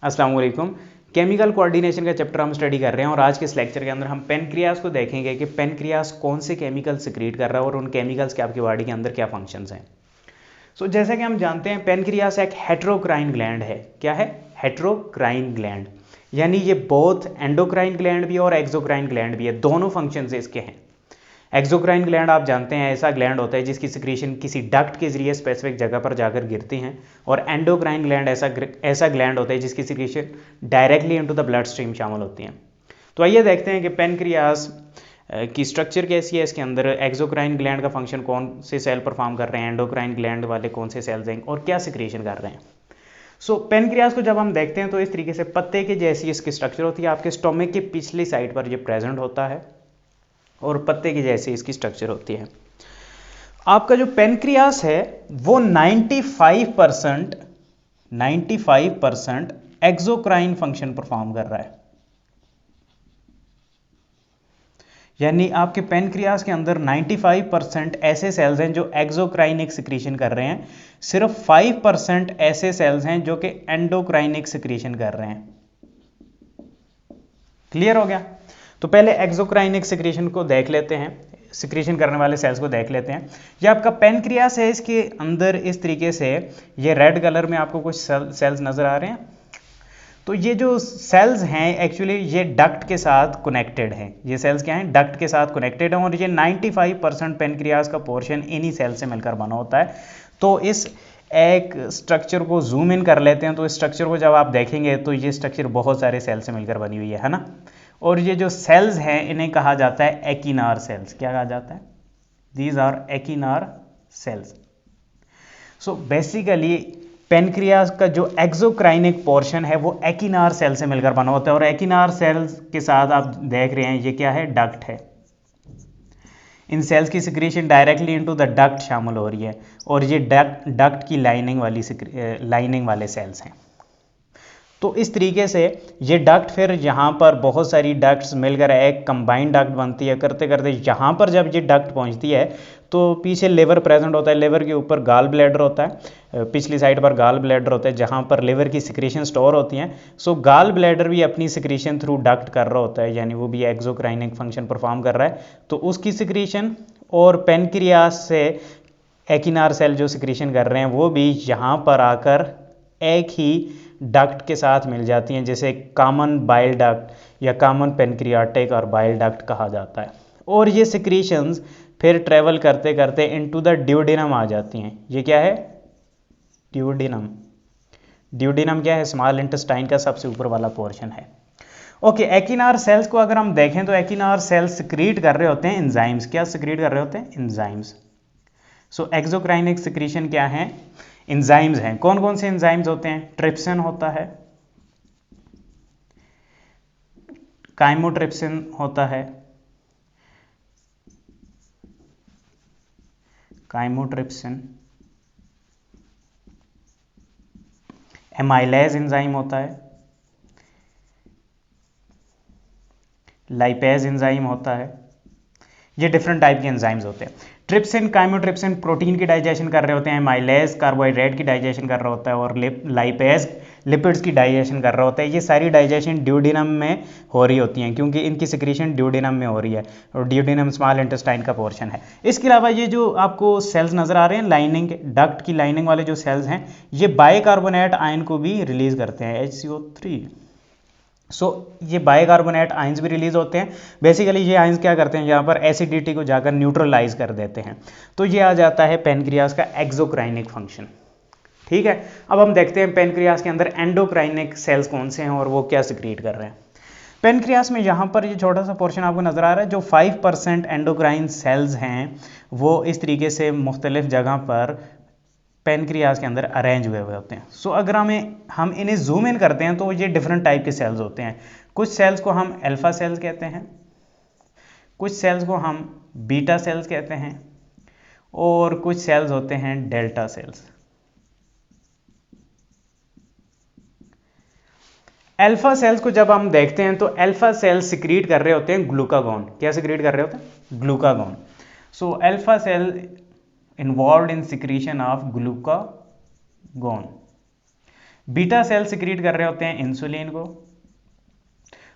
अस्सलाम वालेकुम। Chemical coordination का चैप्टर हम स्टडी कर रहे हैं और आज के इस लेक्चर के अंदर हम पेनक्रियास को देखेंगे कि पेनक्रियास कौन से केमिकल सिक्रीट कर रहा है और उन केमिकल्स के आपकी बॉडी के अंदर क्या फंक्शंस हैं। जैसा कि हम जानते हैं पेनक्रियास एक हेट्रोक्राइन ग्लैंड है। क्या है? हेट्रोक्राइन ग्लैंड, यानी ये बोथ एंडोक्राइन ग्लैंड भी है और एक्सोक्राइन ग्लैंड भी है, दोनों फंक्शंस इसके हैं। एक्सोक्राइन ग्लैंड आप जानते हैं ऐसा ग्लैंड होता है जिसकी सिक्रीशन किसी डक्ट के जरिए स्पेसिफिक जगह पर जाकर गिरती हैं, और एंडोक्राइन ग्लैंड ऐसा ग्लैंड होता है जिसकी secretion directly into the blood stream शामिल होती हैं। तो आइए देखते हैं कि पेनक्रियास की स्ट्रक्चर कैसी है, इसके अंदर एक्सोक्राइन ग्लैंड का फंक्शन कौन से सेल परफॉर्म कर रहे हैं, एंडोक्राइन ग्लैंड वाले कौन से सेल्स हैं और क्या सिक्रीशन कर रहे हैं। पेनक्रियास को जब हम देखते हैं तो इस तरीके से पत्ते के जैसी इसकी स्ट्रक्चर होती है। आपके स्टोमक की पिछली साइड पर ये प्रेजेंट होता है और पत्ते की जैसी इसकी स्ट्रक्चर होती है। आपका जो पेनक्रियास है वो 95% एक्सोक्राइन फंक्शन परफॉर्म कर रहा है, यानी आपके पेनक्रियास के अंदर 95% ऐसे सेल्स हैं जो एक्सोक्राइनिक सिक्रीशन कर रहे हैं, सिर्फ 5% ऐसे सेल्स हैं जो कि एंडोक्राइनिक सिक्रीशन कर रहे हैं। क्लियर हो गया? तो पहले एक्सोक्राइनिक सिक्रीशन को देख लेते हैं, सिक्रीशन करने वाले सेल्स को देख लेते हैं। ये आपका पेनक्रियास है, इसके अंदर इस तरीके से ये रेड कलर में आपको कुछ सेल्स नजर आ रहे हैं। तो ये जो सेल्स हैं एक्चुअली ये डक्ट के साथ कनेक्टेड हैं। ये सेल्स क्या हैं? डक्ट के साथ कनेक्टेड हैं और ये 95% पेनक्रियास का पोर्शन इन्हीं सेल से मिलकर बना होता है। तो इस एक स्ट्रक्चर को जूम इन कर लेते हैं, तो इस स्ट्रक्चर को जब आप देखेंगे तो ये स्ट्रक्चर बहुत सारे सेल से मिलकर बनी हुई है ना। और ये जो सेल्स हैं इन्हें कहा जाता है एकिनार सेल्स। क्या कहा जाता है? These are acinar cells. Basically pancreas का जो एक्सोक्राइनिक पोर्शन है वो एकिनार सेल से मिलकर बना होता है, और एकिनार सेल्स के साथ आप देख रहे हैं ये क्या है? डक्ट है। इन सेल्स की secretion directly into the duct शामिल हो रही है, और ये डक्ट की लाइनिंग वाले सेल्स हैं। तो इस तरीके से ये डक्ट फिर यहाँ पर बहुत सारी डक्ट्स मिलकर एक कंबाइंड डक्ट बनती है। करते करते यहाँ पर जब ये डक्ट पहुँचती है तो पीछे लिवर प्रेजेंट होता है, लिवर के ऊपर गाल ब्लैडर होता है, पिछली साइड पर गाल ब्लैडर होता है जहाँ पर लिवर की सिक्रीशन स्टोर होती हैं। गाल ब्लैडर भी अपनी सिक्रीशन थ्रू डक्ट कर रहा होता है, यानी वो भी एक्सोक्राइनिक फंक्शन परफॉर्म कर रहा है। तो उसकी सिक्रीशन और पेनक्रियास से एकिनार सेल जो सिक्रीशन कर रहे हैं वो भी यहाँ पर आकर एक ही डक्ट के साथ मिल जाती हैं, जैसे कॉमन बाइल डक्ट या कॉमन पेनक्रियाटिक और बाइल डक्ट कहा जाता है। और ये सिक्रीशंस फिर ट्रेवल करते करते इनटू द ड्यूडेनम आ जाती हैं। ये क्या है? ड्यूडेनम। ड्यूडेनम क्या है? स्मॉल इंटेस्टाइन का सबसे ऊपर वाला पोर्शन है। ओके, एकिनार सेल्स को अगर हम देखें तो एकिनार सेल्स सिक्रीट कर रहे होते हैं एंजाइम्स। क्या सिक्रीट कर रहे होते हैं? एंजाइम्स। एक्सोक्राइनिक सिक्रीशन क्या है? एंजाइम्स हैं। कौन कौन से एंजाइम्स होते हैं? ट्रिप्सिन होता है, काइमोट्रिप्सिन होता है, काइमोट्रिप्सिन, एमाइलेज एंजाइम होता है, लाइपेज एंजाइम होता है। ये डिफरेंट टाइप के एंजाइम्स होते हैं। ट्रिप्सिन, काइमोट्रिप्सिन प्रोटीन की डाइजेशन कर रहे होते हैं, माइलेज कार्बोहाइड्रेट की डाइजेशन कर रहा होता है, और लाइपेज लिपिड्स की डाइजेशन कर रहा होता है। ये सारी डाइजेशन ड्यूडेनम में हो रही होती हैं क्योंकि इनकी सिक्रीशन ड्यूडेनम में हो रही है, और ड्यूडेनम स्मॉल इंटेस्टाइन का पोर्शन है। इसके अलावा ये जो आपको सेल्स नज़र आ रहे हैं लाइनिंग, डक्ट की लाइनिंग वाले जो सेल्स हैं, ये बाइकार्बोनेट आयन को भी रिलीज करते हैं, HCO3। ये बाइकार्बोनेट आयंस भी रिलीज होते हैं। बेसिकली ये आयंस क्या करते हैं? यहाँ पर एसिडिटी को जाकर न्यूट्रलाइज कर देते हैं। तो ये आ जाता है पेनक्रियास का एक्सोक्राइनिक फंक्शन। ठीक है, अब हम देखते हैं पेनक्रियास के अंदर एंडोक्राइनिक सेल्स कौन से हैं और वो क्या सिक्रीट कर रहे हैं। पेनक्रियास में यहाँ पर ये छोटा सा पोर्शन आपको नजर आ रहा है, जो 5% एंडोक्राइन सेल्स हैं वो इस तरीके से मुख्तलिफ जगह पर पेनक्रियास के अंदर अरेंज हुए होते हैं। अगर हम इन्हें जूम इन करते हैं तो ये डिफरेंट टाइप के सेल्स होते हैं। कुछ सेल्स को हम अल्फा सेल्स कहते हैं, कुछ सेल्स को हम बीटा सेल्स कहते हैं, और कुछ सेल्स होते हैं डेल्टा सेल्स। अल्फा सेल्स को जब हम देखते हैं तो अल्फा सेल्स सिक्रीट कर रहे होते हैं ग्लूकागॉन। क्या सिक्रीट कर रहे होते हैं? Glucagon. Alpha cell involved in secretion of glucagon. Beta cell secrete कर रहे होते हैं इंसुलिन को,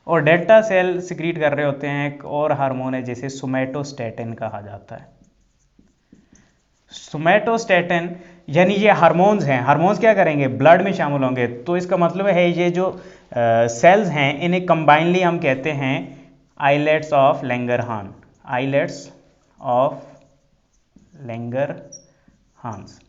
और डेल्टा सेल सिक्रीट कर रहे होते हैं एक और हार्मोन है जिसे सोमैटोस्टैटिन कहा जाता है। सोमैटोस्टैटिन यानी ये हार्मोन्स हैं, हार्मोन्स क्या करेंगे, ब्लड में शामिल होंगे। तो इसका मतलब है ये जो सेल्स हैं इन्हें कंबाइनली हम कहते हैं आइलेट्स ऑफ लैंगरहान, आइलेट्स ऑफ लैंगरहान्स।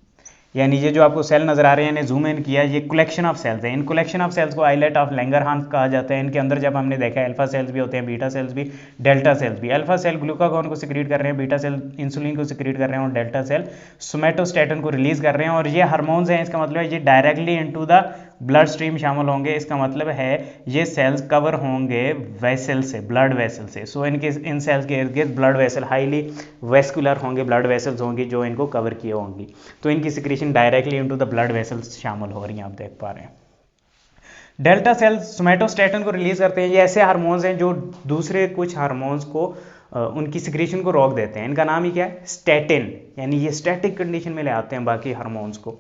यानी ये जो आपको सेल नजर आ रहे हैं इन्हें जूम इन किया, ये कलेक्शन ऑफ सेल्स हैं। इन कलेक्शन ऑफ सेल्स को आइलेट ऑफ लैंगरहान्स कहा जाता है। इनके अंदर जब हमने देखा है अल्फा सेल्स भी होते हैं, बीटा सेल्स भी, डेल्टा सेल्स भी। अल्फा सेल ग्लूकागॉन को सिक्रीट कर रहे हैं, बीटा सेल इंसुलिन को सिक्रीट कर रहे हैं और डेल्टा सेल सोमैटोस्टैटिन को रिलीज कर रहे हैं। और ये हार्मोन्स हैं, इसका मतलब है ये directly into the blood stream शामिल होंगे। इसका मतलब है ये सेल्स कवर होंगे वेसल से, ब्लड वेसल से। सो इनके इन सेल्स के इर्द गिर्द ब्लड वेसल, हाईली वेस्कुलर होंगे, ब्लड वेसल्स होंगी जो इनको कवर किए होंगी। तो इनकी secretion directly into the blood vessels शामिल हो रही हैं, आप देख पा रहे हैं। डेल्टा सेल्स सोमैटोस्टैटिन को रिलीज करते हैं। ये ऐसे हार्मोन्स हैं जो दूसरे कुछ हार्मोन्स को उनकी सिक्रीशन को रोक देते हैं। इनका नाम ही क्या है, स्टैटिन, यानी ये स्टैटिक कंडीशन में ले आते हैं बाकी हार्मोन्स को।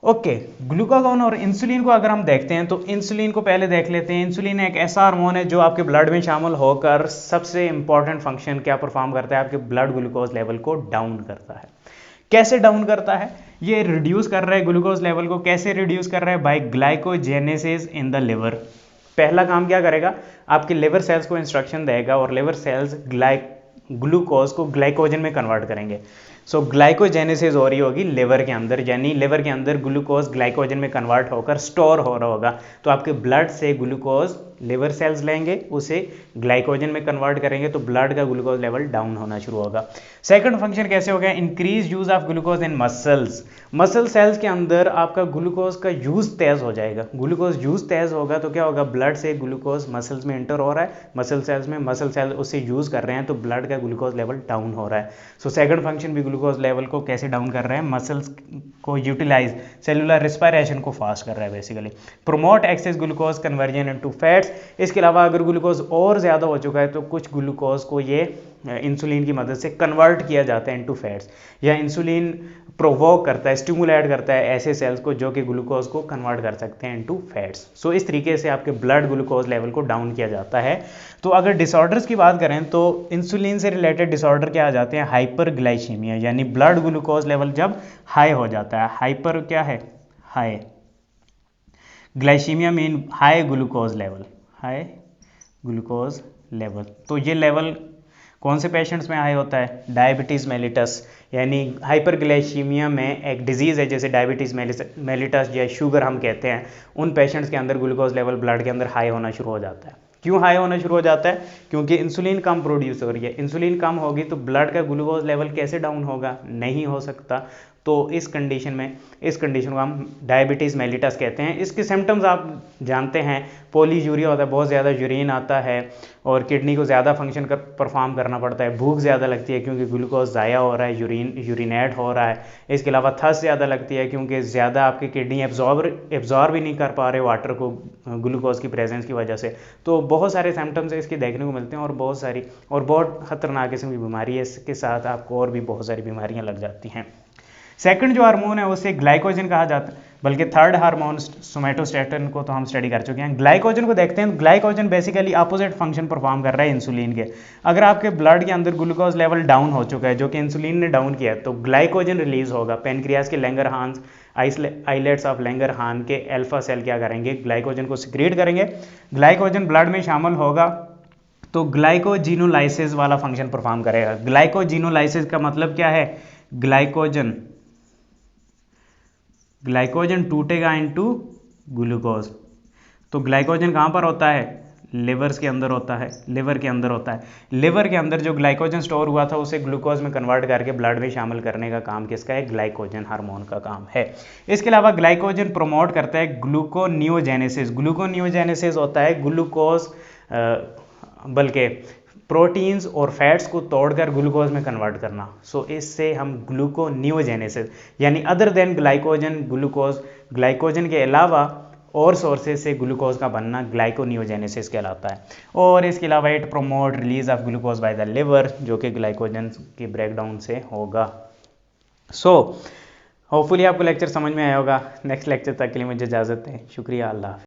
ओके, ग्लूकागॉन और इंसुलिन को अगर हम देखते हैं तो इंसुलिन को पहले देख लेते हैं। इंसुलिन एक ऐसा हार्मोन है जो आपके ब्लड में शामिल होकर सबसे इंपॉर्टेंट फंक्शन क्या परफॉर्म करता है, आपके ब्लड ग्लूकोज लेवल को डाउन करता है। कैसे डाउन करता है, ये रिड्यूस कर रहा है ग्लूकोज लेवल को। कैसे रिड्यूस कर रहा है, by glycogenesis in the liver. पहला काम क्या करेगा, आपके लिवर सेल्स को इंस्ट्रक्शन देगा और लिवर सेल्स ग्लूकोज को ग्लाइकोजन में कन्वर्ट करेंगे। सो ग्लाइकोजेनेसिस हो रही होगी लिवर के अंदर, यानी लिवर के अंदर ग्लूकोज ग्लाइकोजन में कन्वर्ट होकर स्टोर हो रहा होगा। तो आपके ब्लड से ग्लूकोज लिवर सेल्स लेंगे, उसे ग्लाइकोजन में कन्वर्ट करेंगे, तो ब्लड का ग्लूकोज लेवल डाउन होना शुरू होगा। सेकंड फंक्शन कैसे हो गया, increase use of glucose in muscles. Muscle cells के अंदर आपका ग्लूकोज का यूज तेज हो जाएगा। ग्लूकोज यूज तेज होगा तो क्या होगा, ब्लड से ग्लूकोज मसल्स में एंटर हो रहा है, मसल सेल्स में, मसल सेल उससे यूज कर रहे हैं, तो ब्लड का ग्लूकोज लेवल डाउन हो रहा है। सो सेकंड फंक्शन भी ग्लूकोज लेवल को कैसे डाउन कर रहे हैं, मसल्स को यूटिलाइज, सेलुलर रिस्पायरेशन को फास्ट कर रहा है basically. Promote access glucose conversion into fats. इसके अलावा अगर ग्लूकोज और ज़्यादा हो चुका है तो कुछ ग्लूकोज को ये इंसुलिन की मदद से कन्वर्ट किया जाता है इनटू फैट्स, या इंसुलिन प्रोवोक करता है, स्टिमुलेट करता है ऐसे सेल्स को जो कि ग्लूकोज को कन्वर्ट कर सकते हैं इनटू फैट्स। सो इस तरीके से आपके ब्लड ग्लूकोज लेवल को डाउन किया जाता है। तो अगर डिसऑर्डर्स की बात करें तो इंसुलिन से रिलेटेड डिसऑर्डर क्या आ जाते हैं, हाइपरग्लाइसीमिया, यानी ब्लड ग्लूकोज लेवल जब हाई हो जाता है। हाइपर क्या है, high, glycaemia mean high glucose level, high glucose level. तो ये लेवल कौन से पेशेंट्स में हाई होता है, डायबिटीज़ मेलिटस, यानी हाइपरग्लाइसीमिया में एक डिजीज़ है जैसे डायबिटीज़ मेलिटस या शुगर हम कहते हैं, उन पेशेंट्स के अंदर ग्लूकोज लेवल ब्लड के अंदर हाई होना शुरू हो जाता है। क्यों हाई होना शुरू हो जाता है, क्योंकि इंसुलिन कम प्रोड्यूस हो रही है। इंसुलिन कम होगी तो ब्लड का ग्लूकोज लेवल कैसे डाउन होगा, नहीं हो सकता। तो इस कंडीशन को हम डायबिटीज़ मेलिटस कहते हैं। इसके सिम्टम्स आप जानते हैं, पॉलीयूरिया होता है, बहुत ज़्यादा यूरिन आता है और किडनी को ज़्यादा फंक्शन परफॉर्म करना पड़ता है। भूख ज़्यादा लगती है क्योंकि ग्लूकोज ज़ाया हो रहा है, यूरिनेट हो रहा है। इसके अलावा थर्स्ट ज़्यादा लगती है क्योंकि ज़्यादा आपकी किडनी एब्जॉर्ब ही नहीं कर पा रहे वाटर को ग्लूकोज की प्रेजेंस की वजह से। तो बहुत सारे सिम्टम्स इसके देखने को मिलते हैं और बहुत ख़तरनाक किस्म की बीमारी है। इसके साथ आपको और भी बहुत सारी बीमारियाँ लग जाती हैं। सेकंड जो हार्मोन है उसे ग्लाइकोजन कहा जाता है, बल्कि थर्ड हार्मोन सोमैटोस्टैटिन को तो हम स्टडी कर चुके हैं। ग्लाइकोजन को देखते हैं। Glycogen basically opposite function perform कर रहा है इंसुलिन के। अगर आपके ब्लड के अंदर ग्लूकोज लेवल डाउन हो चुका है जो कि इंसुलिन ने डाउन किया है, तो ग्लाइकोजन रिलीज होगा। पेनक्रियाज के लैंगरहान्स, आइलेट्स ऑफ लैंगरहान के अल्फा सेल क्या करेंगे, ग्लाइकोजन को सिक्रीट करेंगे। ग्लाइकोजन ब्लड में शामिल होगा तो ग्लाइकोजिनोलाइसिस वाला फंक्शन परफॉर्म करेगा। ग्लाइकोजिनोलाइसिस का मतलब क्या है, ग्लाइकोजन टूटेगा इनटू ग्लूकोज। तो ग्लाइकोजन कहाँ पर होता है, लिवर के अंदर होता है। लिवर के अंदर जो ग्लाइकोजन स्टोर हुआ था उसे ग्लूकोज में कन्वर्ट करके ब्लड में शामिल करने का काम किसका है, ग्लाइकोजन हार्मोन का काम है। इसके अलावा ग्लाइकोजन प्रोमोट करता है ग्लूकोनियोजेनेसिस। ग्लूकोनियोजेनेसिस होता है ग्लूकोज बल्कि प्रोटीन्स और फैट्स को तोड़कर ग्लूकोज में कन्वर्ट करना। सो इससे हम ग्लूकोनियोजेनेसिस, यानी अदर देन ग्लाइकोजन के अलावा और सोर्सेज से ग्लूकोज का बनना ग्लाइकोनियोजेनेसिस कहलाता है। और इसके अलावा it promote release of glucose by the liver, जो कि ग्लाइकोजन के ब्रेकडाउन से होगा। सो होपफुली आपको लेक्चर समझ में आया होगा। नेक्स्ट लेक्चर तक के लिए मुझे इजाज़त दें। शुक्रिया, अल्लाह हाफ़िज़।